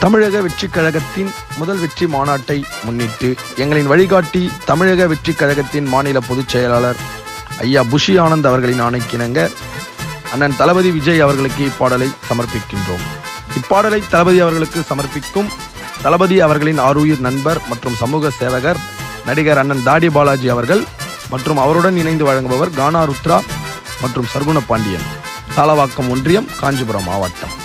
தமிழக வெற்றிக் கழகத்தின் முதல் வெற்றி மாநாட்டை முன்னிட்டு எங்களின் வழிகாட்டி தமிழக வெற்றிக் கழகத்தின் மாநில பொதுச் செயலாளர் ஐயா புஷி ஆனந்த் அவர்களின் ஆணைக்கிணங்க அண்ணன் தளபதி விஜய் அவர்களுக்கு இப்பாடலை சமர்ப்பிக்கின்றோம். இப்பாடலை தளபதி அவர்களுக்கு சமர்ப்பிக்கும் தளபதி அவர்களின் ஆருயிர் நண்பர் மற்றும் சமூக சேவகர் நடிகர் அண்ணன் தாடி பாலாஜி அவர்கள் மற்றும் அவருடன் இணைந்து வழங்குபவர் கானா ருத்ரா மற்றும் சர்குண பாண்டியன், தாளவாக்கம் ஒன்றியம், காஞ்சிபுரம் மாவட்டம்.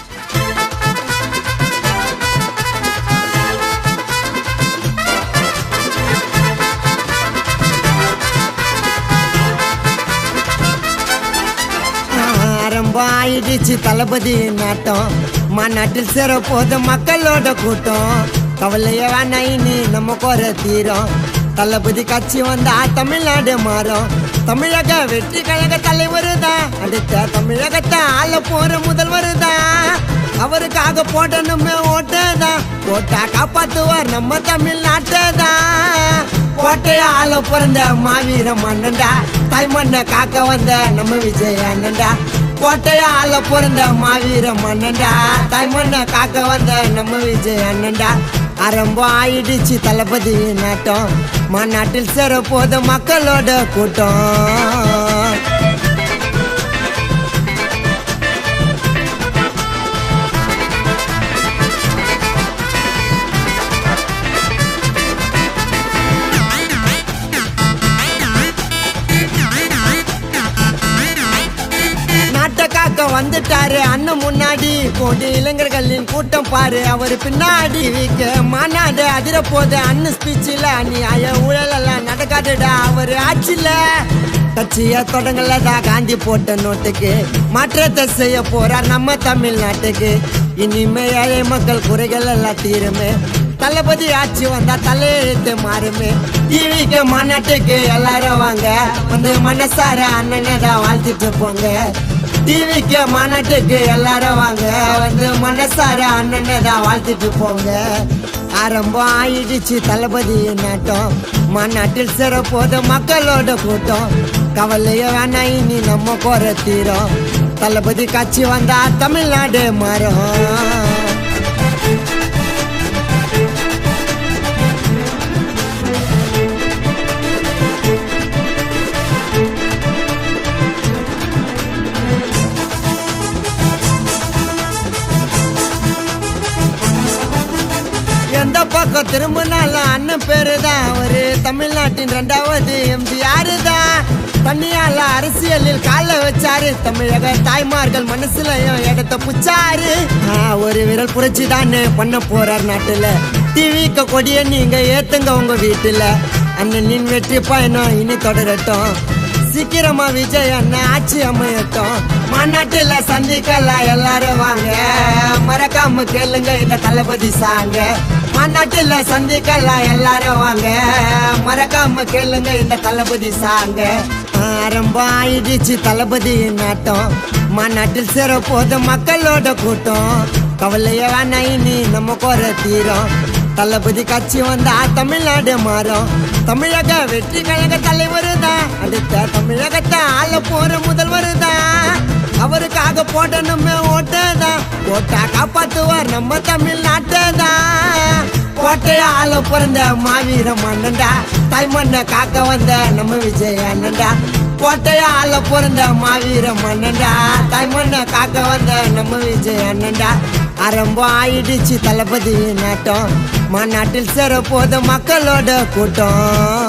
ஆயிடுச்சு தளபதி நாட்டம், மாநாட்டில் சேர போது மக்களோட கூட்டம். கவலைய வேணா இனி நம்ம குறை தீரும், தளபதி கட்சி வந்தா தமிழ்நாடு மாறும். தமிழக வெற்றி கழக தலைவர் தான், அடுத்த தமிழகத்தை ஆள போற முதல்வர் தான். அவருக்காக போடணுமே ஓட்டதான், போட்டா காப்பாத்துவார் நம்ம தமிழ்நாட்டை தான். கோட்டைய ஆள பிறந்த மாவீர மன்னன்டா, தாய்மண்ணை காக்க வந்த நம்ம விஜய் அண்ணன்டா. கோட்டைய ஆள பிறந்த மாவீர மன்னன்டா, தாய்மண்ணை காக்க வந்த நம்ம விஜய் அண்ணன்டா. ஆரம்பம் ஆயிடுச்சு தளபதி நாட்டம், மாநாட்டில் சேர போது மக்களோட கூட்டம். வந்துட்டாரு அண்ணன் முன்னாடி, கோடி இளைஞர்களின் கூட்டம் பாரு அவர் பின்னாடி. மாநாடு அதிர போது அண்ணன் ஸ்பீச்சில் அநியாய ஊழல் எல்லாம் நடக்காதுடா அவர் ஆட்சியில. கட்சிய தொடங்கலதா காந்தி போட்ட நோட்டுக்கு மாற்றத்தை செய்ய போறார் நம்ம தமிழ்நாட்டுக்கு. இனிமே ஏழை மக்கள் குறைகள் எல்லாம் தீருமே, தளபதி ஆட்சி வந்தா தலையெழுத்து மாறுமே. டிவிக்கு மாநாட்டுக்கு எல்லாரும் வாங்க, வந்து மனசார அண்ணனை தான் வாழ்த்துட்டு போங்க. டிவிக்கு மாநாட்டுக்கு எல்லாரும் வாங்க, வந்து மனசார அண்ணனை தான் வாழ்த்துட்டு போங்க. ஆரம்பம் ஆயிடுச்சு தளபதி நாட்டம், மாநாட்டில் சேர போது மக்களோட கூட்டம். கவலைய வேணா இனி நம்ம குறை தீரும், தளபதி கட்சி வந்தா தமிழ்நாடு மாறும். எந்த பக்கம் திரும்பினாலும் அண்ணன் பேரு தான், அவரு தமிழ்நாட்டின் 2வது எம்ஜிஆர் தான். தண்ணியால அரசியலில் கால வச்சாரு, தமிழக தாய்மார்கள் மனசுலயும் இடத்த புச்சாரு. ஒரு விரல் புரட்சி தானே பண்ண போறார் நாட்டுல, டிவிக்கு கொடிய நீங்க ஏத்துங்க உங்க வீட்டுல. அண்ணனின் வெற்றி பயணம் இனி தொடரட்டும், சீக்கிரமா விஜய் அண்ணன் ஆட்சி அமையட்டும். மாநாட்டுல சந்திக்கலாம் எல்லாரும் வாங்க, மறக்காம கேளுங்க இந்த தளபதி சாங்க. மாநாட்டுல சந்திக்கலாம் எல்லாரும் வாங்க, மறக்காம கேளுங்க இந்த தளபதி சாங்க. ஆரம்பம் ஆயிடுச்சு தளபதி நாட்டம், மாநாட்டில் சேர போது மக்களோட கூட்டம். கவலைய வேணா இனி நம்ம குறை தீரும், தளபதி கட்சி வந்தா தமிழ்நாடு மாறும். தமிழக வெற்றி கழக தலைவர் தான், அடுத்த தமிழகத்தை ஆள போற முதல்வர் தான். அவருக்காக போடணுமே ஓட்டதான், போட்டா காப்பாத்துவார் நம்ம தமிழ்நாட்டை தான். கோட்டைய ஆள பிறந்த மாவீர மன்னன்டா, தாய்மண்ணை காக்க வந்த நம்ம விஜய் அண்ணன்டா. கோட்டைய ஆள பிறந்த மாவீர மன்னன்டா, தாய்மண்ணை காக்க வந்த நம்ம விஜய் அண்ணன்டா. ஆரம்பம் ஆயிடுச்சு தளபதி நாட்டம், மாநாட்டில் சேர போது மக்களோட கூட்டம்.